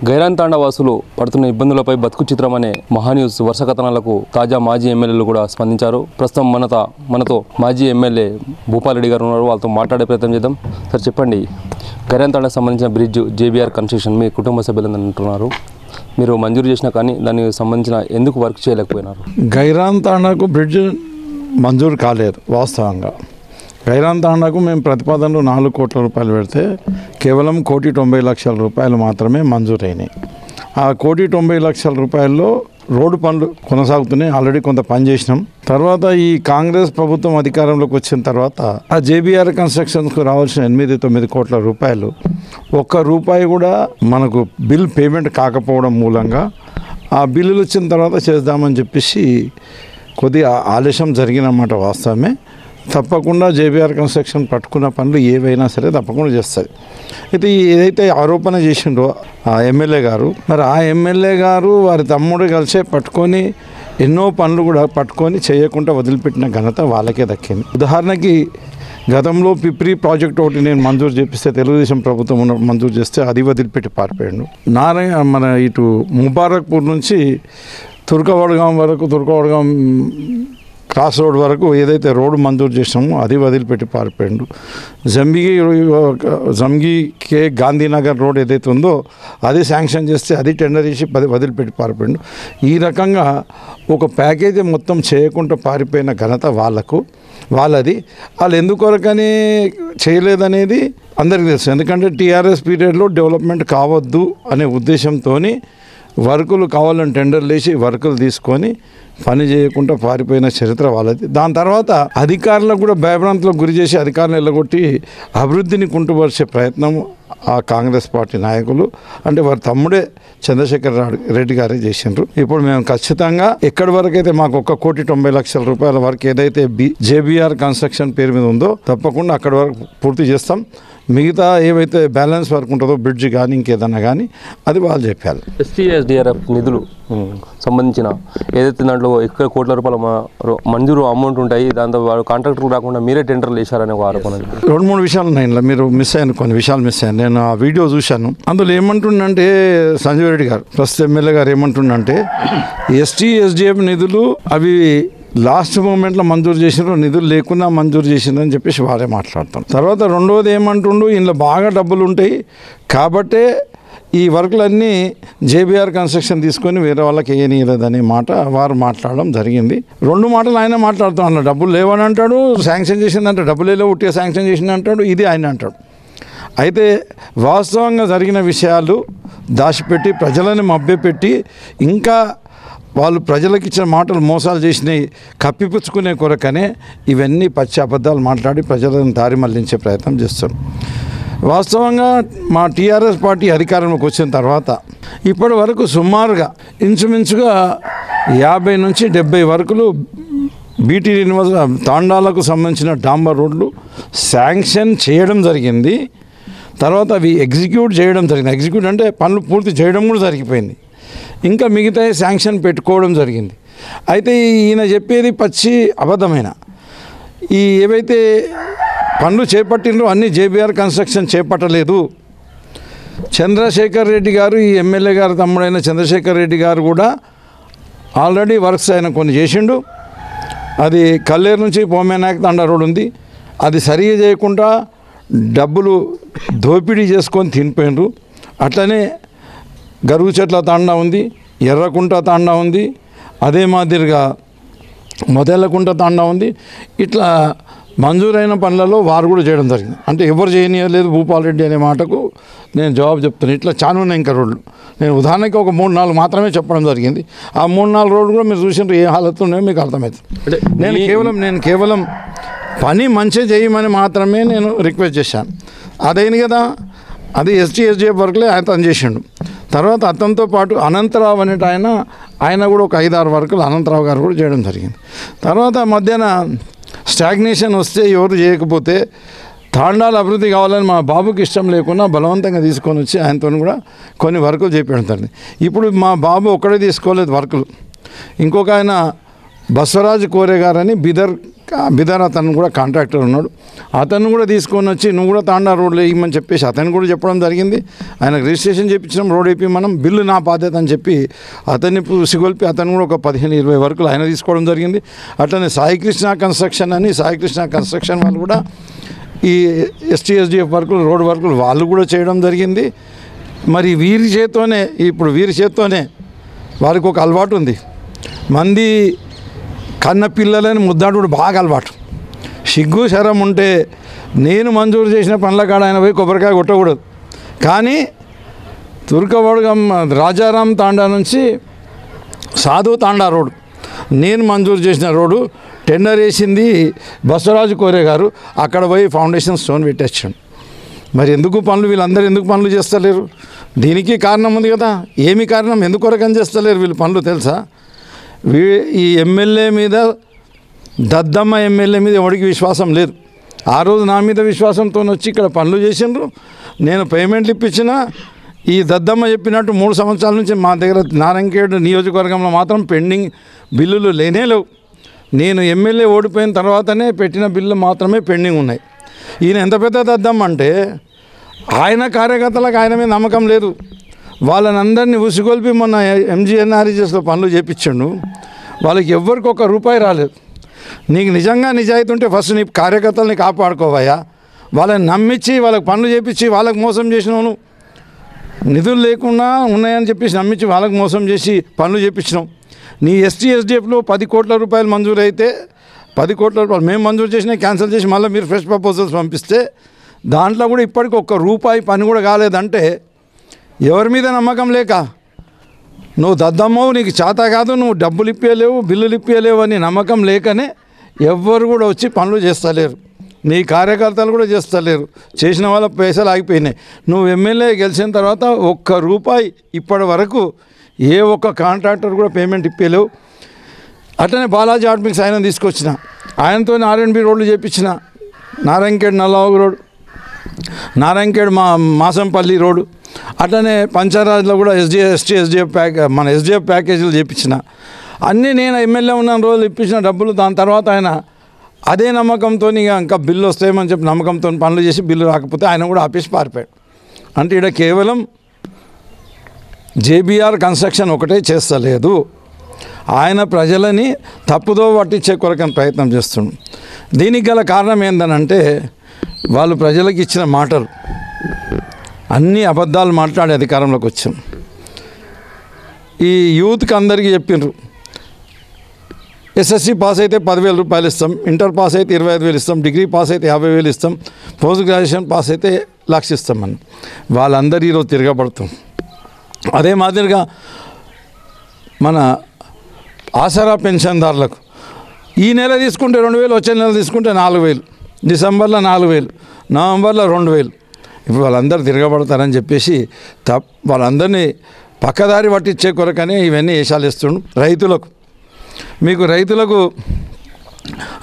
గైరాన్ తాండా వాసులు పడుతున్న ఇబ్బందులపై బతుకు చిత్రం అనే మహాన్యూస్ వరుస కథనాలకు తాజా మాజీ ఎమ్మెల్యేలు కూడా స్పందించారు. ప్రస్తుతం మనతో మాజీ ఎమ్మెల్యే భూపాలరెడ్డి గారు ఉన్నారు. వాళ్ళతో మాట్లాడే ప్రయత్నం చేద్దాం. సార్ చెప్పండి, గైరాన్ తాండాకు సంబంధించిన బ్రిడ్జ్ JBR కన్స్ట్రక్షన్ మీ కుటుంబ సభ్యులు అంటున్నారు. మీరు మంజూరు చేసినా కానీ దానికి సంబంధించిన ఎందుకు వర్క్ చేయలేకపోయినారు? గైరాన్ తాండాకు బ్రిడ్జ్ మంజూరు కాలేదు. వాస్తవంగా గైరాన్ తాండాకు మేము ప్రతిపాదనలు 4 కోట్ల రూపాయలు పెడితే కేవలం 1,90,00,000 రూపాయలు మాత్రమే మంజూరైనాయి. ఆ 1,90,00,000 రూపాయల్లో రోడ్డు పనులు కొనసాగుతున్నాయి. ఆల్రెడీ కొంత పని చేసినాం. తర్వాత ఈ కాంగ్రెస్ ప్రభుత్వం అధికారంలోకి వచ్చిన తర్వాత ఆ JBR కన్స్ట్రక్షన్స్కు రావాల్సిన 8-9 కోట్ల రూపాయలు ఒక్క రూపాయి కూడా మనకు బిల్ పేమెంట్ కాకపోవడం మూలంగా ఆ బిల్లులు వచ్చిన తర్వాత చేద్దామని చెప్పేసి కొద్దిగా ఆలస్యం జరిగినమాట. వాస్తవమే. తప్పకుండా JBR కన్స్ట్రక్షన్ పట్టుకున్న పనులు ఏవైనా సరే తప్పకుండా చేస్తుంది. అయితే ఏదైతే ఆరోపణ చేసిండో ఆ ఎమ్మెల్యే గారు, మరి ఆ ఎమ్మెల్యే గారు వారి తమ్ముడు కలిసే పట్టుకొని ఎన్నో పనులు కూడా పట్టుకొని చేయకుండా వదిలిపెట్టిన ఘనత వాళ్ళకే దక్కింది. ఉదాహరణకి గతంలో పిప్రి ప్రాజెక్ట్ ఒకటి నేను మంజూరు చేపిస్తే తెలుగుదేశం ప్రభుత్వం మంజూరు చేస్తే అది వదిలిపెట్టి పారిపోయాడు. మన ఇటు ముబారక్పూర్ నుంచి తుర్కవడ్గాం వరకు తుర్కవడ్గాం క్రాస్ రోడ్ వరకు ఏదైతే రోడ్డు మంజూరు చేసినామో అది వదిలిపెట్టి పారిపోయాడు. జంగికే గాంధీనగర్ రోడ్ ఏదైతే ఉందో అది శాంక్షన్ చేస్తే అది టెండర్ చేసి వదిలిపెట్టి పారిపోయాడు. ఈ రకంగా ఒక ప్యాకేజీ మొత్తం చేయకుండా పారిపోయిన ఘనత వాళ్ళది. వాళ్ళు ఎందుకొరకని చేయలేదనేది అందరికీ తెలుసు. ఎందుకంటే TRS పీరియడ్లో డెవలప్మెంట్ కావద్దు అనే ఉద్దేశంతో వర్కులు కావాలని టెండర్లు వేసి వర్కులు తీసుకొని పని చేయకుండా పారిపోయిన చరిత్ర వాళ్ళది. దాని తర్వాత అధికారులకు కూడా భయభ్రాంతులకు గురి చేసి అధికారులను వెళ్ళగొట్టి అభివృద్ధిని కుంటుపరిచే ప్రయత్నం ఆ కాంగ్రెస్ పార్టీ నాయకులు అంటే వారి తమ్ముడే చంద్రశేఖర్ రెడ్డి గారే చేసిండ్రు. ఇప్పుడు మేము ఖచ్చితంగా ఎక్కడి వరకు అయితే మాకు 1,90,00,000 రూపాయల వరకు ఏదైతే JBR కన్స్ట్రక్షన్ పేరు మీద ఉందో తప్పకుండా అక్కడి వరకు పూర్తి చేస్తాం. మిగతా ఏవైతే బ్యాలెన్స్ వర్క్ ఉంటుందో బ్రిడ్జ్ కానీ ఇంకేదన్నా కానీ అది వాళ్ళు చెప్పారు. STSDRF నిధులు సంబంధించిన ఏదైతే దాంట్లో ఎక్కువ కోట్ల రూపాయల మంజూరు అమౌంట్ ఉంటాయి, దాంతో వాళ్ళు కాంట్రాక్టర్ రాకుండా మీరే టెండర్లు వేశారనే ఒక ఆరోపణ. 2-3 విషయాలు ఉన్నాయి ఇలా. మీరు మిస్ అయ్యాను, కొన్ని విషయాలు మిస్ అయ్యాను. నేను ఆ వీడియో చూశాను. అందులో ఏమంటుండంటే సంజీవ్ రెడ్డి గారు ప్రస్తుత ఎమ్మెల్యే గారు ఏమంటుండంటే STSDF నిధులు అవి లాస్ట్ మూమెంట్లో మంజూరు చేసినారు, నిధులు లేకుండా మంజూరు చేసిందని చెప్పేసి వారే మాట్లాడతాం. తర్వాత రెండోది ఏమంటుండు, ఇందులో బాగా డబ్బులు ఉంటాయి కాబట్టే ఈ వర్క్లన్నీ JBR కన్స్ట్రక్షన్ తీసుకొని వేరే వాళ్ళకి వేయనీయలేదనే మాట వారు మాట్లాడడం జరిగింది. 2 మాటలు ఆయన మాట్లాడుతూ అన్నాడు. డబ్బులు లేవని అంటాడు, శాంక్షన్ చేసిందంటే డబ్బులు లేవు, ఉట్టిగా శాంక్షన్ చేసింది అంటాడు, ఇది ఆయన అంటాడు. అయితే వాస్తవంగా జరిగిన విషయాలు దాచిపెట్టి ప్రజలను మభ్యపెట్టి ఇంకా వాళ్ళు ప్రజలకు ఇచ్చిన మాటలు మోసాలు చేసినాయి కప్పిపుచ్చుకునే కొరకనే ఇవన్నీ పచ్చి అబద్ధాలు మాట్లాడి ప్రజలను దారి మళ్లించే ప్రయత్నం చేస్తారు. వాస్తవంగా మా TRS పార్టీ అధికారంలోకి వచ్చిన తర్వాత ఇప్పటి వరకు సుమారుగా ఇంచుమించుగా 50 నుంచి 70 వరకులు BT తాండాలకు సంబంధించిన డాంబర్ రోడ్లు శాంక్షన్ చేయడం జరిగింది. తర్వాత అవి ఎగ్జిక్యూట్ చేయడం జరిగింది. ఎగ్జిక్యూట్ అంటే పనులు పూర్తి చేయడం కూడా జరిగిపోయింది. ఇంకా మిగతా శాంక్షన్ పెట్టుకోవడం జరిగింది. అయితే ఈయన చెప్పేది పచ్చి అబద్ధమైన ఈ ఏవైతే పనులు చేపట్టినో అన్నీ JBR కన్స్ట్రక్షన్ చేపట్టలేదు. చంద్రశేఖర్ రెడ్డి గారు, ఈ ఎమ్మెల్యే గారు తమ్ముడైన చంద్రశేఖర్ రెడ్డి గారు కూడా ఆల్రెడీ వర్క్స్ ఆయన కొన్ని చేసిండు. అది కల్లేరు నుంచి పోమేనాయక్ తాండా రోడ్ ఉంది, అది సరిగా చేయకుండా డబ్బులు దోపిడీ చేసుకొని తినిపోయినరు. అట్లనే గరుగు చెట్ల తాండా ఉంది, ఎర్రకుంట తాండా ఉంది, అదే మాదిరిగా మొదలకుంట తాండా ఉంది. ఇట్లా మంజూరైన పనులలో వారు కూడా చేయడం జరిగింది. అంటే ఎవరు చేయనీయలేదు భూపాలరెడ్డి అనే మాటకు నేను జవాబు చెప్తున్నాను. ఇట్లా చాలా ఉన్నాయి ఇంకా రోడ్లు. నేను ఉదాహరణకి ఒక 3-4 మాత్రమే చెప్పడం జరిగింది. ఆ 3-4 రోడ్లు కూడా మీరు చూసినట్టు ఏ హాలత్ ఉన్నాయో మీకు అర్థమవుతుంది. నేను కేవలం పని మంచిగా చేయమని మాత్రమే నేను రిక్వెస్ట్ చేశాను. అదైంది కదా, అది STSDF వర్క్లే ఆయన చేసిండు. తర్వాత అతనితో పాటు అనంతరావు అనేట ఆయన కూడా ఒక 5-6 వర్కులు అనంతరావు గారు కూడా చేయడం జరిగింది. తర్వాత మధ్యాహ్న స్టాగ్నేషన్ వస్తే ఎవరు చేయకపోతే తాండాల అభివృద్ధి కావాలని మా బాబుకి ఇష్టం లేకుండా బలవంతంగా తీసుకొని వచ్చి ఆయనతో కూడా కొన్ని వర్కులు చేపెడతాడు. ఇప్పుడు మా బాబు ఒక్కడే తీసుకోలేదు వర్కులు. ఇంకొక ఆయన బసవరాజు కోరే గారని బిదర్ బిదార్ అతను కూడా కాంట్రాక్టర్ ఉన్నాడు, అతను కూడా తీసుకొని వచ్చి నువ్వు కూడా తాండా రోడ్లు వేయమని చెప్పేసి అతను కూడా చెప్పడం జరిగింది. ఆయనకు రిజిస్ట్రేషన్ చేయించడం, రోడ్ వేపి మనం బిల్లు నా బాధ్యత అని చెప్పి అతన్ని సిగొల్పి అతను కూడా ఒక 15-20 వరకు ఆయన తీసుకోవడం జరిగింది. అట్లనే సాయికృష్ణ కన్స్ట్రక్షన్ అని, సాయికృష్ణ కన్స్ట్రక్షన్ వాళ్ళు కూడా ఈ STSDF వర్కులు, రోడ్ వర్కులు వాళ్ళు కూడా చేయడం జరిగింది. మరి వీరి చేత్తోనే వారికి ఒక అలవాటు ఉంది. మంది కన్న పిల్లలని ముద్దాడు బాగా అలవాటు. సిగ్గు శరం ఉంటే నేను మంజూరు చేసిన పనుల కాడ ఆయన పోయి కొబ్బరికాయ కొట్టకూడదు. కానీ తుర్కవడ్గం రాజారాం తాండా నుంచి సాధు తాండా రోడ్ నేను మంజూరు చేసిన రోడ్డు టెండర్ వేసింది బసవరాజు కోరే గారు. అక్కడ పోయి ఫౌండేషన్ స్టోన్ పెట్టేసాడు. మరి ఎందుకు పనులు వీళ్ళందరూ ఎందుకు పనులు చేస్తలేరు? దీనికి కారణం ఉంది కదా. ఏమి కారణం? ఎందుకొరకని చేస్తలేరు వీళ్ళు పనులు తెలుసా? ఈ ఎమ్మెల్యే మీద, దద్దమ్మ ఎమ్మెల్యే మీద ఎవరికి విశ్వాసం లేదు. ఆ రోజు నా మీద విశ్వాసంతో వచ్చి ఇక్కడ పనులు చేసిండ్రు. నేను పేమెంట్లు ఇప్పించిన. ఈ దద్దమ్మ చెప్పినట్టు 3 సంవత్సరాల నుంచి మా దగ్గర నారాయణఖేడ్ నియోజకవర్గంలో మాత్రం పెండింగ్ బిల్లులు లేవు. నేను ఎమ్మెల్యే ఓడిపోయిన తర్వాతనే పెట్టిన బిల్లు మాత్రమే పెండింగ్ ఉన్నాయి. ఈయన ఎంత పెద్ద దద్దమ్మ అంటే ఆయన కార్యకర్తలకు ఆయన మీద నమ్మకం లేదు. వాళ్ళని అందరినీ ఉసిగొల్పి మొన్న MGNREGSలో పనులు చేయించాడు. వాళ్ళకి ఎవ్వరికి ₹1 రాలేదు. నీకు నిజంగా నిజాయితీ ఉంటే ఫస్ట్ నీ కార్యకర్తల్ని కాపాడుకోవయ్యా. వాళ్ళని నమ్మించి వాళ్ళకి పనులు చేయించి వాళ్ళకి మోసం చేసినావు. నిధులు లేకుండా ఉన్నాయని చెప్పేసి నమ్మించి వాళ్ళకి మోసం చేసి పనులు చేయించినావు. నీ STSDFలో 10 కోట్ల రూపాయలు మంజూరు అయితే 10 కోట్ల రూపాయలు మేము మంజూరు చేసినా క్యాన్సిల్ చేసి మళ్ళీ మీరు ఫ్రెష్ ప్రపోజల్స్ పంపిస్తే దాంట్లో కూడా ఇప్పటికి ₹1 పని కూడా కాలేదంటే ఎవరి మీద నమ్మకం లేక నువ్వు దద్దమ్మవు, నీకు చేత కాదు, నువ్వు డబ్బులు ఇప్పలేవు, బిల్లులు ఇప్పలేవు అని నమ్మకం లేకనే ఎవ్వరు కూడా వచ్చి పనులు చేస్తలేరు. నీ కార్యకర్తలు కూడా చేస్తలేరు. చేసిన వాళ్ళ పైసలు ఆగిపోయినాయి. నువ్వు ఎమ్మెల్యే గెలిచిన తర్వాత ₹1 ఇప్పటి వరకు ఏ ఒక్క కాంట్రాక్టర్ కూడా పేమెంట్ ఇప్పలేవు. అట్లనే బాలాజీ ఆర్ట్మిక్స్ ఆయన తీసుకొచ్చిన, ఆయనతో R&B రోడ్లు చేయించిన. నారాయణఖేడ్ నల్లవాగు రోడ్, నారాయణఖేడ్ మాసంపల్లి రోడ్డు, అట్లనే పంచాయరాజ్లో కూడా STSDF మన SDF ప్యాకేజీలు చేయించిన. అన్నీ నేను ఎమ్మెల్యే ఉన్న రోజులు ఇప్పించిన డబ్బులు. దాని తర్వాత ఆయన అదే నమ్మకంతో ఇంకా బిల్లు వస్తాయేమని చెప్పి నమ్మకంతో పనులు చేసి బిల్లు రాకపోతే ఆయన కూడా ఆపేసి పారిపోయాడు. అంటే ఇక్కడ కేవలం JBR కన్స్ట్రక్షన్ ఒకటే చేస్తలేదు, ఆయన ప్రజలని తప్పుదో పట్టించే కొరకని ప్రయత్నం చేస్తున్నాడు. దీనికి గల కారణం ఏందనంటే వాళ్ళు ప్రజలకు ఇచ్చిన మాటలు అన్నీ అబద్ధాలు మాట్లాడే అధికారంలోకి వచ్చాం. ఈ యూత్కి అందరికీ చెప్పిండ్రు, SSC పాస్ అయితే ₹10,000 ఇస్తాం, ఇంటర్ పాస్ అయితే 25,000 ఇస్తాం, డిగ్రీ పాస్ అయితే 50,000 ఇస్తాం, పోస్ట్ గ్రాడ్యుయేషన్ పాస్ అయితే 1,00,000 ఇస్తామని. వాళ్ళందరూ ఈరోజు తిరగబడతాం. అదే మాదిరిగా మన ఆసరా పెన్షన్దారులకు ఈ నెల తీసుకుంటే 2,000, వచ్చే నెల తీసుకుంటే 4,000, డిసెంబర్లో 4,000, నవంబర్లో 2,000. ఇప్పుడు వాళ్ళందరూ తిరగబడతారని చెప్పేసి వాళ్ళందరినీ పక్కదారి పట్టించే కొరకనే ఇవన్నీ వేషాలు ఇస్తుండు. రైతులకు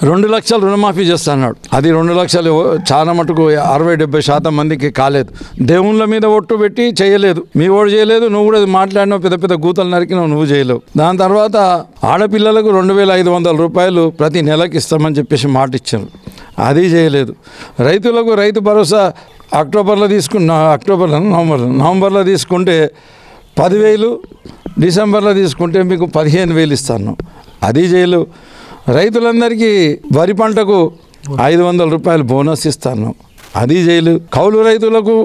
2 లక్షలు రుణమాఫీ చేస్తా అన్నాడు. అది 2 లక్షలు చాలా మటుకు 60-70% మందికి కాలేదు. దేవుళ్ళ మీద ఒట్టు పెట్టి చేయలేదు. మీ ఓడు చేయలేదు, నువ్వు కూడా మాట్లాడినావు, పెద్ద గూతలు నరికినావు, నువ్వు చేయలేవు. దాని తర్వాత ఆడపిల్లలకు ₹2,500 ప్రతి నెలకి ఇస్తామని చెప్పేసి మాట ఇచ్చారు, అది చేయలేదు. రైతులకు రైతు భరోసా నవంబర్లో తీసుకుంటే 10,000, డిసెంబర్లో తీసుకుంటే మీకు 15,000 ఇస్తాను, అది చేయలేవు. రైతులందరికీ వరి పంటకు ₹500 బోనస్ ఇస్తాను, అది చేయలేవు. కౌలు రైతులకు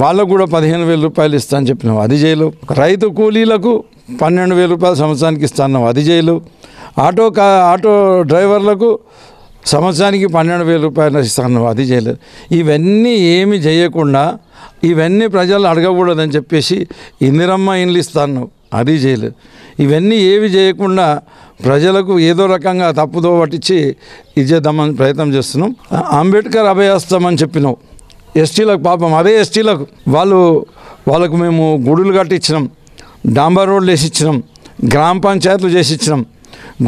వాళ్ళకు కూడా ₹15,000 ఇస్తా అని చెప్పినావు, అది చేయలేవు. రైతు కూలీలకు ₹12,000 సంవత్సరానికి ఇస్తాను, అది చేయలేవు. ఆటో డ్రైవర్లకు సంవత్సరానికి ₹12,000 ఇస్తాను, అది చేయలేదు. ఇవన్నీ ఏమి చేయకుండా, ఇవన్నీ ప్రజలు అడగకూడదని చెప్పేసి ఇందిరమ్మ ఇండ్లు ఇస్తాను, అది చేయలేదు. ఇవన్నీ ఏవి చేయకుండా ప్రజలకు ఏదో రకంగా తప్పుదో పట్టించి ఇచ్చేద్దామని ప్రయత్నం చేస్తున్నాం. అంబేద్కర్ అభయహస్తం అని చెప్పినావు ఎస్టీలకు. పాపం అదే ఎస్టీలకు వాళ్ళకు మేము గుడులు కట్టించినాం, డాంబర్ రోడ్లు వేసిచ్చినాం, గ్రామ పంచాయతీలు చేసిచ్చినాం,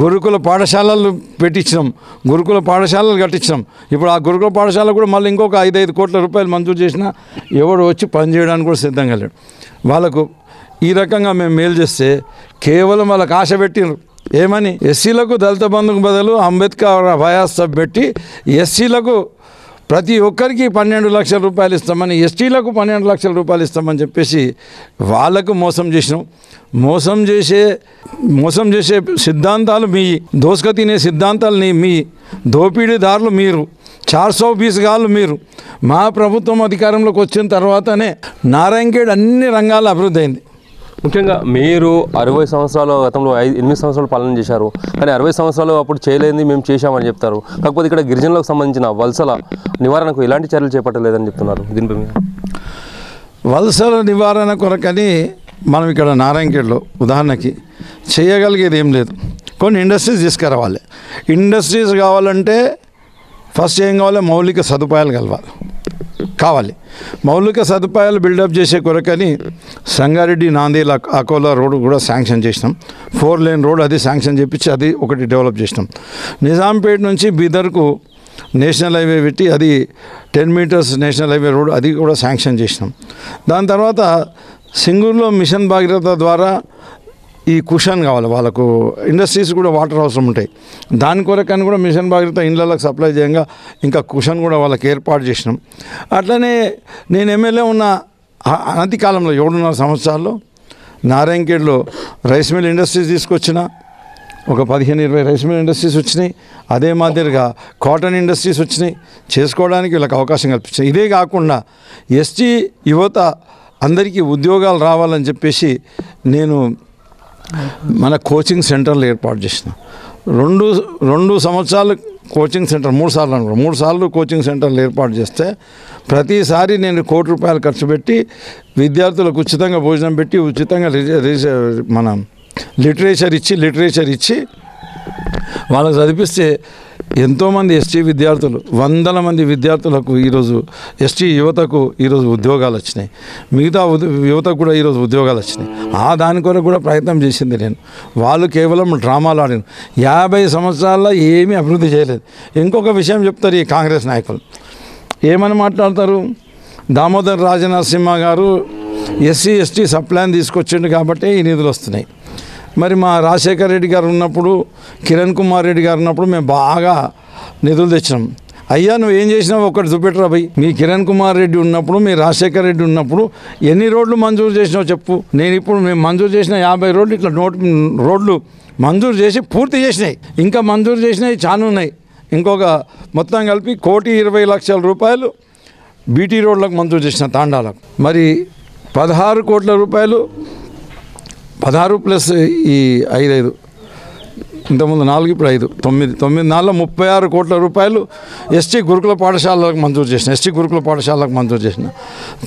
గురుకుల పాఠశాలలు పెట్టించినాం, గురుకుల పాఠశాలలు కట్టించినాం. ఇప్పుడు ఆ గురుకుల పాఠశాల కూడా మళ్ళీ ఇంకొక 5 కోట్ల రూపాయలు మంజూరు చేసినా ఎవడు వచ్చి పనిచేయడానికి కూడా సిద్ధంగా లేడు. వాళ్ళకు ఈ రకంగా మేము మేలు చేస్తే కేవలం వాళ్ళకి ఆశ పెట్టినారు. ఏమని ఎస్సీలకు దళిత బంధుకు బదులు అంబేద్కర్ అభయాస్తం పెట్టి ఎస్సీలకు ప్రతి ఒక్కరికి 12 లక్షల రూపాయలు ఇస్తామని, ఎస్టీలకు 12 లక్షల రూపాయలు ఇస్తామని చెప్పేసి వాళ్ళకు మోసం చేసినాం. మోసం చేసే సిద్ధాంతాలు మీ, దోసుక తినే సిద్ధాంతాలు మీ, దోపిడీదారులు మీరు, 420 గాళ్ళు మీరు. మా ప్రభుత్వం అధికారంలోకి వచ్చిన తర్వాతనే నారాయణఖేడ్ అన్ని రంగాల అభివృద్ధి అయింది. ముఖ్యంగా మీరు 60 సంవత్సరాలు గతంలో 8 సంవత్సరాలు పాలన చేశారు, కానీ 60 సంవత్సరాలు అప్పుడు చేయలేని మేము చేశామని చెప్తారు. కాకపోతే ఇక్కడ గిరిజనులకు సంబంధించిన వలసల నివారణకు ఎలాంటి చర్యలు చేపట్టలేదని చెప్తున్నారు. దీనిపై వలసల నివారణ కొరకని మనం ఇక్కడ నారాయణఖేడ్లో ఉదాహరణకి చేయగలిగేది ఏం లేదు. కొన్ని ఇండస్ట్రీస్ తీసుకురావాలి. ఇండస్ట్రీస్ కావాలంటే ఫస్ట్ ఏం కావాలి, మౌలిక సదుపాయాలు కావాలి. మౌలిక సదుపాయాలు బిల్డప్ చేసే కొరకని సంగారెడ్డి నాందేల్ అకోలా రోడ్ కూడా శాంక్షన్ చేసినాం. 4 లేన్ రోడ్ అది శాంక్షన్ చేపించి అది ఒకటి డెవలప్ చేసినాం. నిజాంపేట నుంచి బీదర్కు నేషనల్ హైవే పెట్టి అది 10 మీటర్స్ నేషనల్ హైవే రోడ్ అది కూడా శాంక్షన్ చేసినాం. దాని తర్వాత సింగూరులో మిషన్ భాగీరథ ద్వారా ఈ కుషన్ కావాలి, వాళ్ళకు ఇండస్ట్రీస్ కూడా వాటర్ అవసరం ఉంటాయి. దాని కొరకని కూడా మిషన్ భాగీరథ ఇండ్లకు సప్లై చేయంగా ఇంకా కుషన్ కూడా వాళ్ళకి ఏర్పాటు చేసినాం. అట్లనే నేను ఎమ్మెల్యే ఉన్న అనతి కాలంలో 7.5 సంవత్సరాల్లో నారాయణఖేడ్లో రైస్ మిల్ ఇండస్ట్రీస్ తీసుకొచ్చిన ఒక 15-20 రైస్ మిల్ ఇండస్ట్రీస్ వచ్చినాయి. అదే మాదిరిగా కాటన్ ఇండస్ట్రీస్ వచ్చినాయి. చేసుకోవడానికి వీళ్ళకి అవకాశం కల్పించాయి. ఇదే కాకుండా ఎస్టీ యువత అందరికీ ఉద్యోగాలు రావాలని చెప్పేసి నేను మన కోచింగ్ సెంటర్లు ఏర్పాటు చేసిన. 2 సంవత్సరాలు కోచింగ్ సెంటర్, 3 సార్లు అనుకో, 3 సార్లు కోచింగ్ సెంటర్లు ఏర్పాటు చేస్తే ప్రతిసారి నేను ₹1 కోటి ఖర్చు పెట్టి విద్యార్థులకు ఉచితంగా భోజనం పెట్టి ఉచితంగా మన లిటరేచర్ ఇచ్చి వాళ్ళకి చదివిస్తే ఎంతోమంది ఎస్టీ విద్యార్థులు, 100 మంది విద్యార్థులకు ఈరోజు ఎస్టీ యువతకు ఈరోజు ఉద్యోగాలు వచ్చినాయి. మిగతా యువతకు కూడా ఈరోజు ఉద్యోగాలు వచ్చినాయి. దాని కొరకు కూడా ప్రయత్నం చేసింది నేను. వాళ్ళు కేవలం డ్రామాలు ఆడిన 50 సంవత్సరాల్లో ఏమీ అభివృద్ధి చేయలేదు. ఇంకొక విషయం చెప్తారు ఈ కాంగ్రెస్ నాయకులు, ఏమని మాట్లాడతారు, దామోదర్ రాజనరసింహ గారు ఎస్సీ ఎస్టీ సబ్ ప్లాన్ తీసుకొచ్చిండు కాబట్టి ఈ నిధులు వస్తున్నాయి. మరి మా రాజశేఖర రెడ్డి గారు ఉన్నప్పుడు, కిరణ్ కుమార్ రెడ్డి గారు ఉన్నప్పుడు మేము బాగా నిధులు తెచ్చినాం. అయ్యా నువ్వు ఏం చేసినావు ఒక్కటి చూపెట్టరా భయ్. మీ కిరణ్ కుమార్ రెడ్డి ఉన్నప్పుడు, మీ రాజశేఖర రెడ్డి ఉన్నప్పుడు ఎన్ని రోడ్లు మంజూరు చేసినావు చెప్పు. నేను ఇప్పుడు మేము మంజూరు చేసిన 50 రోడ్లు ఇట్లా రోడ్లు మంజూరు చేసి పూర్తి చేసినాయి. ఇంకా మంజూరు చేసినవి చాలా ఉన్నాయి. ఇంకొక మొత్తం కలిపి ₹1,20,00,000 బీటీ రోడ్లకు మంజూరు చేసిన తాండాలకు. మరి 16 కోట్ల రూపాయలు, 16 ప్లస్ ఈ 5 ఇంతకుముందు 4 ఇప్పుడు 5 9 నాలుగు 36 కోట్ల రూపాయలు ఎస్టీ గురుకుల పాఠశాలకు మంజూరు చేసిన.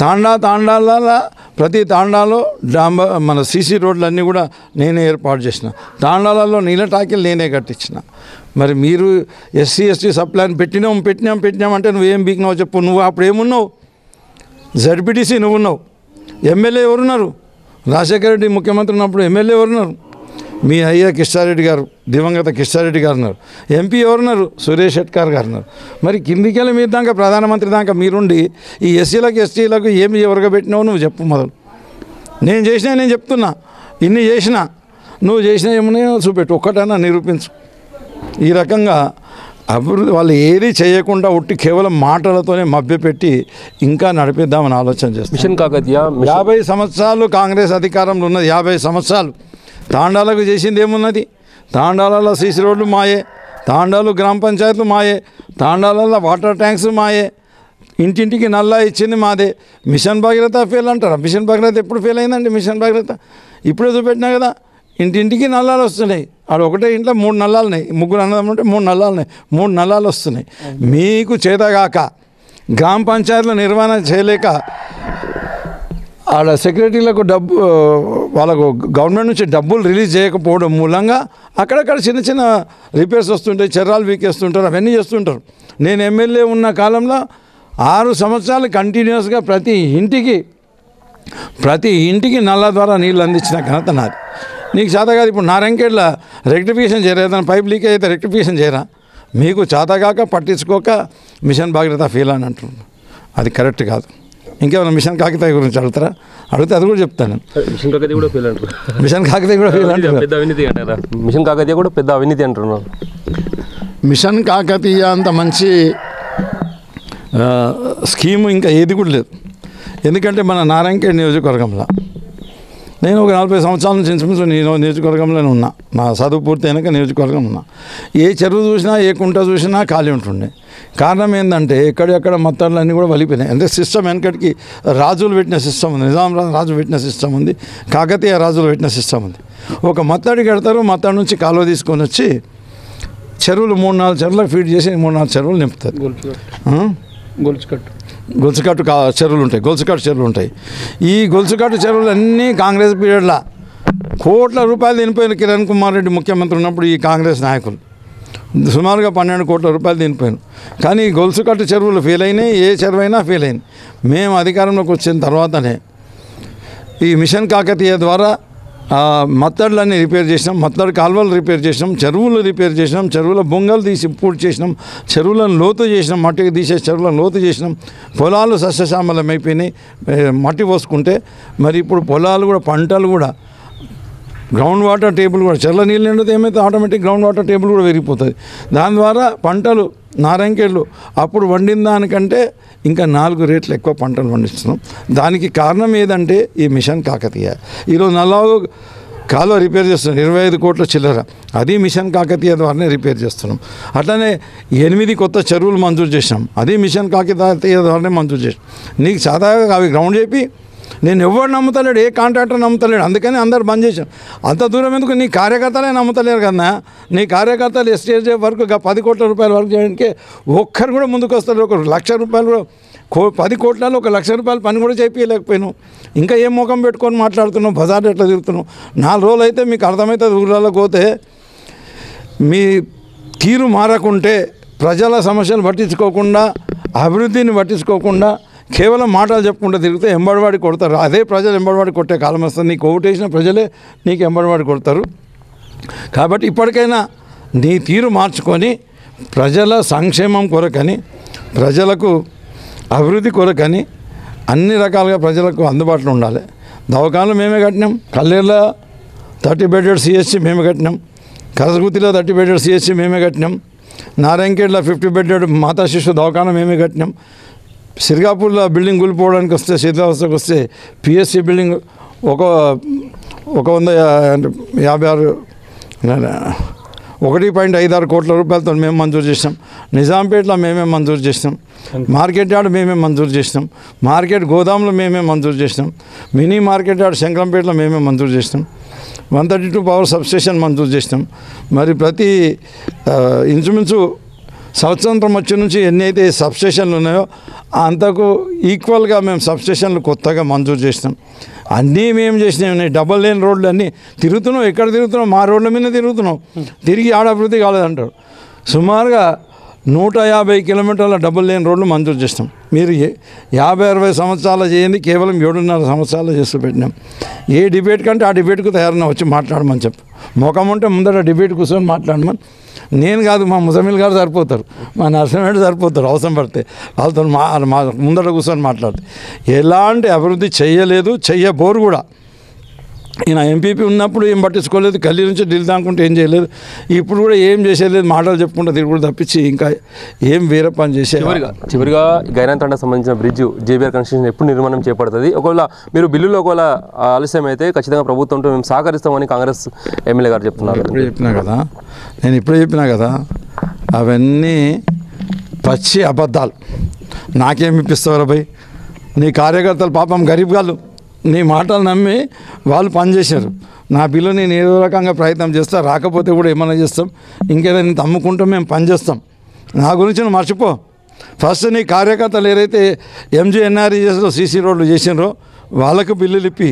తాండాల ప్రతి తాండాలో మన సీసీ రోడ్లన్నీ కూడా నేనే ఏర్పాటు చేసిన. తాండాలలో నీళ్ళ టాకీలు నేనే కట్టించిన. మరి మీరు ఎస్సీ ఎస్టీ సబ్ ప్లాన్ పెట్టినాం అంటే నువ్వేం బీకినావు చెప్పు. నువ్వు అప్పుడు ఏమున్నావు? జడ్పీటీసీ నువ్వు ఉన్నావు. ఎమ్మెల్యే ఎవరున్నారు? రాజశేఖర రెడ్డి ముఖ్యమంత్రి ఉన్నప్పుడు ఎమ్మెల్యే ఎవరున్నారు? మీ అయ్యా కిష్టారెడ్డి గారు, దివంగత కిష్టారెడ్డి గారు ఉన్నారు. ఎంపీ ఎవరున్నారు? సురేష్ షెట్కార్ గారు ఉన్నారు. మరి కిందికెళ్ళి మీరు దాకా ప్రధానమంత్రి దాకా మీరుండి ఈ ఎస్సీలకు ఎస్టీలకు ఏమి ఎవరుగా పెట్టినావు నువ్వు చెప్పు మొదలు. నేను చెప్తున్నా, ఇన్ని చేసినా నువ్వు చేసినా ఏమన్నా చూపెట్టు, ఒక్కటన్నా నిరూపించు. ఈ రకంగా అభివృద్ధి వాళ్ళు ఏది చేయకుండా ఉట్టి కేవలం మాటలతోనే మభ్యపెట్టి ఇంకా నడిపిద్దామని ఆలోచన చేస్తారు. మిషన్ కాకతీయ 50 సంవత్సరాలు కాంగ్రెస్ అధికారంలో ఉన్నది. 50 సంవత్సరాలు తాండాలకు చేసింది ఏమున్నది? తాండాలలో సీసీ రోడ్లు మాయే, తాండాలు గ్రామ పంచాయతీలు మాయే, తాండాలలో వాటర్ ట్యాంక్స్ మాయే, ఇంటింటికి నల్లా ఇచ్చింది మాదే. మిషన్ భాగీరథ ఫెయిల్ అంటారా? మిషన్ భాగీరథ ఎప్పుడు ఫెయిల్ అయిందండి? మిషన్ భాగీరథ ఇప్పుడే చూపెట్టినా కదా. ఇంటింటికి నల్లాలు వస్తున్నాయి. ఆడ ఒకటే ఇంట్లో 3 నల్లాలు ఉన్నాయి. 3 అన్నదమ్ములు ఉంటే 3 నల్లాలు ఉన్నాయి. 3 నల్లాలు వస్తున్నాయి. మీకు చేతగాక గ్రామ పంచాయతీల నిర్వహణ చేయలేక ఆడ సెక్రటరీలకు వాళ్ళకు గవర్నమెంట్ నుంచి డబ్బులు రిలీజ్ చేయకపోవడం మూలంగా అక్కడక్కడ చిన్న రిపేర్స్ వస్తుంటాయి, చర్రాలు వీకేస్తుంటారు, అవన్నీ చేస్తుంటారు. నేను ఎమ్మెల్యే ఉన్న కాలంలో 6 సంవత్సరాలు కంటిన్యూస్గా ప్రతి ఇంటికి నల్ల ద్వారా నీళ్ళు అందించిన ఘనత నాది. నీకు చేత కాదు. ఇప్పుడు నారాయణఖేడ్లో రెక్టిఫికేషన్ చేయరా? ఏదైనా పైప్ లీక్ అయితే రెక్టిఫికేషన్ చేయరా? మీకు చేతగాక పట్టించుకోక మిషన్ భాగీరథ ఫెయిల్ అని అంటున్నారు. అది కరెక్ట్ కాదు. ఇంకేమైనా మిషన్ కాకతీయ గురించి అడుగుతారా? అడిగితే అది కూడా చెప్తాను. మిషన్ కాకతీయ కూడా ఫెయిల్ అంటారు. మిషన్ కాకతీయ కూడా ఫెయిల్ అంటారు. పెద్ద అవినీతి అంటారా? మిషన్ కాకతీయ కూడా పెద్ద అవినీతి అంటున్నారు. మిషన్ కాకతీయ అంత మంచి స్కీము ఇంకా ఏది కూడా లేదు. ఎందుకంటే మన నారాయణఖేడ్ నియోజకవర్గంలో నేను ఒక 40 సంవత్సరాల నుంచి ఇంచుమించు నేను నియోజకవర్గంలోనే ఉన్నా. నా చదువు పూర్తి అయినాక నియోజకవర్గం ఉన్నా. ఏ చెరువు చూసినా ఏ కుంట చూసినా ఖాళీ ఉంటుండే. కారణం ఏంటంటే ఎక్కడెక్కడ మత్తర్లన్నీ కూడా వలిపోయినాయి. అంటే సిస్టమ్ వెనకటికి రాజులు పెట్టిన సిస్టమ్ ఉంది, నిజాం రాజు పెట్టిన సిస్టమ్ ఉంది, కాకతీయ రాజులు పెట్టిన సిస్టమ్ ఉంది. ఒక మత్తడి కడతారు, మత్తడి నుంచి కాలువ తీసుకొని వచ్చి చెరువులు 3-4 చెరువులకు ఫీడ్ చేసి 3-4 చెరువులు నింపుతారు. గొలుసుకట్టు చెరువులు ఉంటాయి, గొలుసుకట్టు చెరువులు ఉంటాయి. ఈ గొలుసుకట్టు చెరువులు అన్నీ కాంగ్రెస్ పీరియడ్లో కోట్ల రూపాయలు తినిపోయిన కిరణ్ కుమార్ రెడ్డి ముఖ్యమంత్రి ఉన్నప్పుడు ఈ కాంగ్రెస్ నాయకులు సుమారుగా 12 కోట్ల రూపాయలు తినిపోయాను. కానీ ఈ గొలుసుకట్టు చెరువులు ఫెయిల్ అయినాయి, ఏ చెరువు అయినా ఫెయిల్ అయింది. మేము అధికారంలోకి వచ్చిన తర్వాతనే ఈ మిషన్ కాకతీయ ద్వారా మత్తడులన్నీ రిపేర్ చేసినాం, మత్తడి కాలువలు రిపేర్ చేసినాం, చెరువులు రిపేర్ చేసినాం, చెరువుల బొంగలు తీసి పూర్తి చేసినాం, చెరువులను లోతు చేసినాం, మట్టికి తీసే చెరువులను లోతు చేసినాం. పొలాలు సస్యశ్యామలం అయిపోయినాయి మట్టి పోసుకుంటే. మరి ఇప్పుడు పొలాలు కూడా పంటలు కూడా గ్రౌండ్ వాటర్ టేబుల్ కూడా చెర్ల నీళ్ళు నిండితే ఏమైతే ఆటోమేటిక్ గ్రౌండ్ వాటర్ టేబుల్ కూడా పెరిగిపోతుంది. దాని ద్వారా పంటలు నారాయణఖేడ్లో అప్పుడు వండిన దానికంటే ఇంకా 4 రేట్లు ఎక్కువ పంటలు పండిస్తున్నాం. దానికి కారణం ఏదంటే ఈ మిషన్ కాకతీయ. ఈరోజు నల్లావు కాలువ రిపేర్ చేస్తున్నాం, 25 కోట్ల చిల్లర, అది మిషన్ కాకతీయ ద్వారానే రిపేర్ చేస్తున్నాం. అట్లనే 8 కొత్త చెరువులు మంజూరు చేసినాం, అది మిషన్ కాకతీయ ద్వారానే మంజూరు చేసినాం. నీకు సాదాగా అవి గ్రౌండ్ చెప్పి నేను ఎవరు నమ్ముతలేడు, ఏ కాంట్రాక్టర్ నమ్ముతలేడు, అందుకని అందరు బంద్ చేశాం. అంత దూరం ఎందుకు, నీ కార్యకర్తలే నమ్ముతలేరు కదా. నీ కార్యకర్తలు ఎస్టేజ్ వరకు 10 కోట్ల రూపాయల వరకు చేయడానికి ఒక్కరు కూడా ముందుకు వస్తారు. ఒక 1,00,000 రూపాయలు కూడా 10 కోట్లలో 1,00,000 రూపాయల పని కూడా చేయించలేకపోయాను. ఇంకా ఏం ముఖం పెట్టుకొని మాట్లాడుతున్నావు, బజార్ ఎట్లా తిరుగుతున్నావు. 4 రోజులు అయితే మీకు అర్థమవుతుంది. ఊళ్ళలోకి పోతే మీ తీరు మారకుంటే, ప్రజల సమస్యలు పట్టించుకోకుండా, అభివృద్ధిని పట్టించుకోకుండా కేవలం మాటలు చెప్పుకుంటూ తిరిగితే ఎంబడివాడి కొడతారు. అదే ప్రజలు ఎంబడివాడి కొట్టే కాలం వస్తుంది. నీకు ఓటేసిన ప్రజలే నీకు ఎంబడివాడి కొడతారు. కాబట్టి ఇప్పటికైనా నీ తీరు మార్చుకొని ప్రజల సంక్షేమం కొరకని, ప్రజలకు అభివృద్ధి కొరకని అన్ని రకాలుగా ప్రజలకు అందుబాటులో ఉండాలి. దవాఖానలు మేమే కట్టినాం, కల్లేరులో 30 బెడెడ్ సిహెచ్సి మేమే కట్టినాం, కరసగుతిలో 30 బెడెడ్ సిహెచ్సి మేమే కట్టినాం, నారాయణఖేడ్లో 50 బెడెడ్ మాతా శిశు దవాఖాన మేమే కట్టినాం. సిర్గాపూర్లో బిల్డింగ్ కూలిపోవడానికి వస్తే, శిథిలావస్థకు వస్తే పిఎస్సి బిల్డింగ్ ఒక 156 1.56 కోట్ల రూపాయలతో మేము మంజూరు చేసినాం. నిజాంపేటలో మేమే మంజూరు చేసినాం, మార్కెట్ యార్డ్ మేమే మంజూరు చేసినాం, మార్కెట్ గోదాంలో మేమే మంజూరు చేసినాం, మినీ మార్కెట్ యార్డ్ శంకరంపేటలో మేమే మంజూరు చేసినాం, 132 పవర్ సబ్స్టేషన్ మంజూరు చేసినాం. మరి ప్రతి ఇంచుమించు సంవత్సరం వచ్చి నుంచి ఎన్ని అయితే సబ్స్టేషన్లు ఉన్నాయో అంతకు ఈక్వల్గా మేము సబ్స్టేషన్లు కొత్తగా మంజూరు చేసినాం. అన్నీ మేము చేసినాయి. డబల్ లేన్ రోడ్లు అన్నీ తిరుగుతున్నాం. ఎక్కడ తిరుగుతున్నాం? మా రోడ్ల మీద తిరుగుతున్నాం. తిరిగి ఆడ అభివృద్ధి కాలేదంటారు. సుమారుగా 150 కిలోమీటర్ల డబుల్ లేన్ రోడ్లు మంజూరు చేసినాం. మీరు 50-60 సంవత్సరాలు చేయండి, కేవలం 7.5 సంవత్సరాలు చేస్తూ పెట్టినాం. ఏ డిబేట్ కంటే ఆ డిబేట్కు తయారన్నా వచ్చి మాట్లాడమని చెప్పు. ముఖం ఉంటే ముందర డిబేట్ కూర్చొని మాట్లాడమని. నేను కాదు, మా ముజమిల్ గారు సరిపోతారు, మా నరసింహరెడ్డి సరిపోతారు. అవసరం పడితే వాళ్ళతో మా ముందర కూర్చొని మాట్లాడితే. ఎలాంటి అభివృద్ధి చెయ్యలేదు, చెయ్యబోరు కూడా. ఈయన ఎంపీపీ ఉన్నప్పుడు ఏం పట్టించుకోలేదు, గల్లీ నుంచి ఢిల్లీ దాకుంటే ఏం చేయలేదు. ఇప్పుడు కూడా ఏం చేసేలేదు, మాటలు చెప్పుకుంటూ తిరుగుడు తప్పించి ఇంకా ఏం వేరే పని చేసే. చివరిగా గైనాంతండకు సంబంధించిన బ్రిడ్జ్ జేబీఆర్ కన్స్ట్రక్షన్ ఎప్పుడు నిర్మాణం చేపడుతుంది? ఒకవేళ మీరు బిల్లులో ఒకవేళ ఆలస్యం అయితే ఖచ్చితంగా ప్రభుత్వంతో మేము సహకరిస్తామని కాంగ్రెస్ ఎమ్మెల్యే గారు చెప్తున్నారు. నేను ఇప్పుడే చెప్పినా కదా, అవన్నీ పచ్చి అబద్ధాలు. నాకేమి ఇప్పిస్తావు భయ్? నీ కార్యకర్తలు పాపం గరీబ్ గాళ్ళు నీ మాటలు నమ్మి వాళ్ళు పనిచేశారు. నా బిల్లు నేను ఏదో రకంగా ప్రయత్నం చేస్తా, రాకపోతే కూడా ఏమైనా చేస్తాం, ఇంకేదైనా అమ్ముకుంటాం, మేము పనిచేస్తాం. నా గురించి నువ్వు మర్చిపో. ఫస్ట్ నీ కార్యకర్తలు ఏదైతే ఎంజీఎన్ఆర్ఈఎస్లో సీసీ రోడ్లు చేసినారో వాళ్ళకు బిల్లులు ఇప్పి,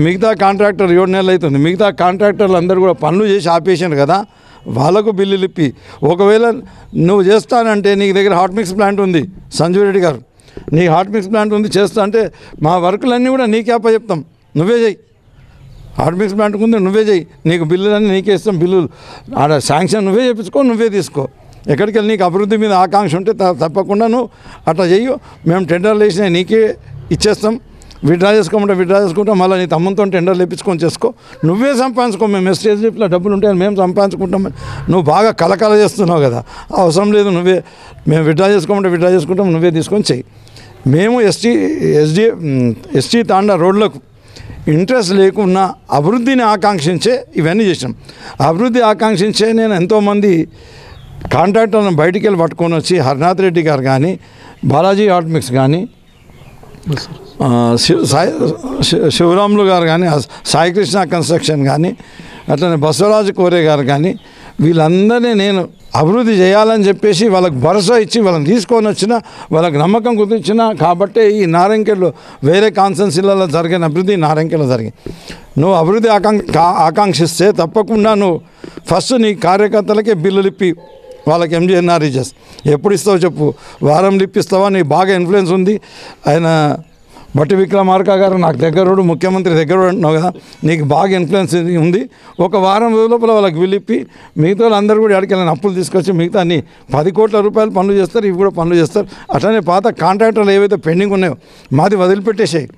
మిగతా కాంట్రాక్టర్ 7 నెలలు అవుతుంది, మిగతా కాంట్రాక్టర్లు అందరూ కూడా పనులు చేసి ఆపేసారు కదా, వాళ్ళకు బిల్లులు ఇప్పి. ఒకవేళ నువ్వు చేస్తానంటే నీకు దగ్గర హాట్ మిక్స్ ప్లాంట్ ఉంది, సంజీవ్ రెడ్డి గారు నీకు హాట్ మిక్స్ ప్లాంట్ ఉంది, చేస్తా అంటే మా వర్కులన్నీ కూడా నీకే అప్పచెప్తాం, నువ్వే చెయ్యి. హాట్ మిక్స్ ప్లాంట్ ఉంది, నువ్వే చెయ్యి. నీకు బిల్లులన్నీ నీకే ఇస్తాం. బిల్లులు ఆడ శాంక్షన్ నువ్వే చేయించుకో, నువ్వే తీసుకో. ఎక్కడికి వెళ్ళి నీకు అభివృద్ధి మీద ఆకాంక్ష ఉంటే తప్పకుండా నువ్వు అట్లా చెయ్యు. మేము టెండర్లు వేసినా నీకే ఇచ్చేస్తాం. విత్డ్రా చేసుకుంటే మళ్ళీ నీ తమ్ముతో టెండర్లు ఇప్పించుకొని చేసుకో, నువ్వే సంపాదించుకో, మేము ఎస్టీఎస్జీలో డబ్బులు ఉంటాయని మేము సంపాదించుకుంటాం. నువ్వు బాగా కలకల చేస్తున్నావు కదా, అవసరం లేదు, మేము విత్డ్రా చేసుకుంటాం, నువ్వే తీసుకొని చెయ్యి. మేము ఎస్టీ తాండా రోడ్లకు ఇంట్రెస్ట్ లేకున్నా అభివృద్ధిని ఆకాంక్షించే ఇవన్నీ చేసినాం. అభివృద్ధి ఆకాంక్షించే నేను ఎంతోమంది కాంట్రాక్టర్లను బయటికి వెళ్ళి పట్టుకొని వచ్చి హరినాథ్ రెడ్డి గారు కానీ, బాలాజీ ఆర్ట్మిక్స్ కానీ, శివరాములు గారు కానీ, సాయికృష్ణ కన్స్ట్రక్షన్ కానీ, అట్లనే బసవరాజు కోరే గారు కానీ, వీళ్ళందరినీ నేను అభివృద్ధి చేయాలని చెప్పేసి వాళ్ళకి భరోసా ఇచ్చి వాళ్ళని తీసుకొని వచ్చిన, వాళ్ళకి నమ్మకం కుదిర్చిన. కాబట్టే ఈ నారాయణఖేడ్లో వేరే కాన్స్టెన్సీలలో జరిగిన అభివృద్ధి నారాయణఖేడ్లో జరిగింది. నువ్వు అభివృద్ధి ఆకాంక్షిస్తే తప్పకుండా నువ్వు ఫస్ట్ నీ కార్యకర్తలకే బిల్లులు ఇప్పి వాళ్ళకి ఎంజీఎన్ఆర్ఈజెస్ ఎప్పుడు ఇస్తావు చెప్పు, వారం ఇప్పిస్తావా? నీకు బాగా ఇన్ఫ్లుయెన్స్ ఉంది. ఆయన బట్టి విక్రమార్క గారు నాకు దగ్గరోడు, ముఖ్యమంత్రి దగ్గరోడు అంటున్నావు కదా, నీకు బాగా ఇన్ఫ్లుయెన్స్ ఉంది. ఒక వారం రోజుల లోపల వాళ్ళకి విలిపి మిగతా వాళ్ళందరూ కూడా ఎక్కడికెళ్ళిన అప్పులు తీసుకొచ్చి మిగతా అన్ని 10 కోట్ల రూపాయలు పనులు చేస్తారు, ఇవి కూడా పనులు చేస్తారు. అట్లనే పాత కాంట్రాక్టర్లు ఏవైతే పెండింగ్ ఉన్నాయో మాది వదిలిపెట్టేసాయి,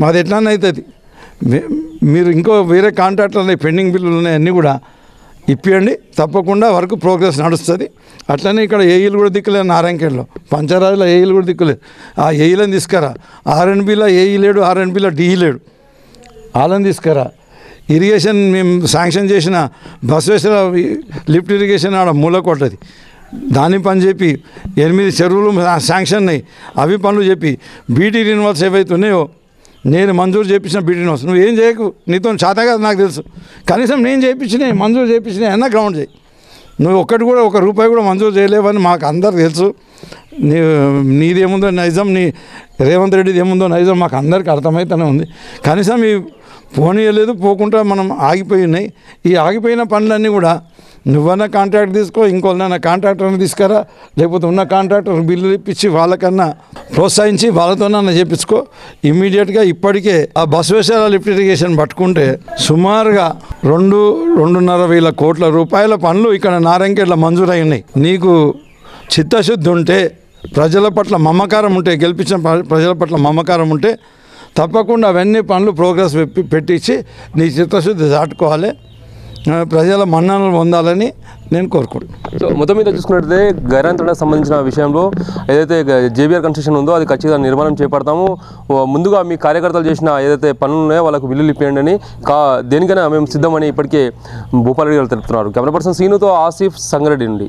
మాది ఎట్లానే అవుతుంది. మీరు ఇంకో వేరే కాంట్రాక్టర్లు పెండింగ్ బిల్లులు ఉన్నాయన్నీ కూడా ఇప్పియండి, తప్పకుండా వరకు ప్రోగ్రెస్ నడుస్తుంది. అట్లనే ఇక్కడ ఏఈలు కూడా దిక్కులేదు, నారాయణఖేడ్లో పంచాయతీలో ఏఈలు కూడా దిక్కులేదు. ఆ ఏఈలను తీసుకురా. ఆర్ఎన్బిలో ఏఈ లేడు, ఆర్ఎన్బిలో డిఈ లేడు, వాళ్ళని తీసుకురా. ఇరిగేషన్ మేము శాంక్షన్ చేసిన బసవేశ్వర లిఫ్ట్ ఇరిగేషన్ ఆడ మూలకొట్టది, దాన్ని పని చెప్పి 8 చెరువులు శాంక్షన్ అయ్యి అవి పనులు చెప్పి బీటీ రినివల్స్ ఏవైతే ఉన్నాయో నేను మంజూరు చేయించిన బీటీ రినివల్స్ నువ్వు ఏం చేయకు, నీతో చేత కదా నాకు తెలుసు, కనీసం నేను చేయించినాయి మంజూరు చేయించినాయి అన్న గ్రౌండ్ చేయి. నువ్వు ఒక్కటి కూడా ₹1 కూడా మంజూరు చేయలేవని మాకు అందరికి తెలుసు. నీదేముందో నైజం, నీ రేవంత్ రెడ్డిది ఏముందో నైజం మాకు అందరికీ అర్థమవుతూనే ఉంది. కనీసం ఈ పోనీయలేదు, పోకుండా మనం ఆగిపోయి ఉన్నాయి. ఈ ఆగిపోయిన పనులన్నీ కూడా నువ్వన్నా కాంట్రాక్ట్ తీసుకో, ఇంకోళ్ళన్నా కాంట్రాక్టర్ని తీసుకురా, లేకపోతే ఉన్న కాంట్రాక్టర్ బిల్లు ఇప్పించి వాళ్ళకన్నా ప్రోత్సహించి వాళ్ళతోనన్నా చేయించుకో. ఇమ్మీడియట్గా ఇప్పటికే ఆ బసవేశ్వర లిఫ్ట్ ఇరిగేషన్ పట్టుకుంటే సుమారుగా 2-2.5 వేల కోట్ల రూపాయల పనులు ఇక్కడ నారాయణఖేడ్లో మంజూరై ఉన్నాయి. నీకు చిత్తశుద్ధి ఉంటే, ప్రజల పట్ల మమకారం ఉంటే, గెలిపించిన ప్రజల పట్ల మమకారం ఉంటే తప్పకుండా అవన్నీ పనులు ప్రోగ్రెస్ పెట్టించి నీ చిత్తశుద్ధి దాటుకోవాలి, ప్రజల మన్ననలు పొందాలని నేను కోరుకుంటున్నాను. సో మొత్తం మీద చూసుకున్నట్లయితే గైరాంతరణకు సంబంధించిన విషయంలో ఏదైతే జేబీఆర్ కన్స్ట్రక్షన్ ఉందో అది ఖచ్చితంగా నిర్మాణం చేపడతాము. ముందుగా మీ కార్యకర్తలు చేసిన ఏదైతే పనులు ఉన్నాయో వాళ్ళకు బిల్లులు ఇప్పియండి అని దేనికైనా మేము సిద్ధమని ఇప్పటికే భూపాల్ రెడ్డి గారు తెలుపుతున్నారు. కెమెరా పర్సన్ సీనుతో ఆసిఫ్ సంగారెడ్డి నుండి.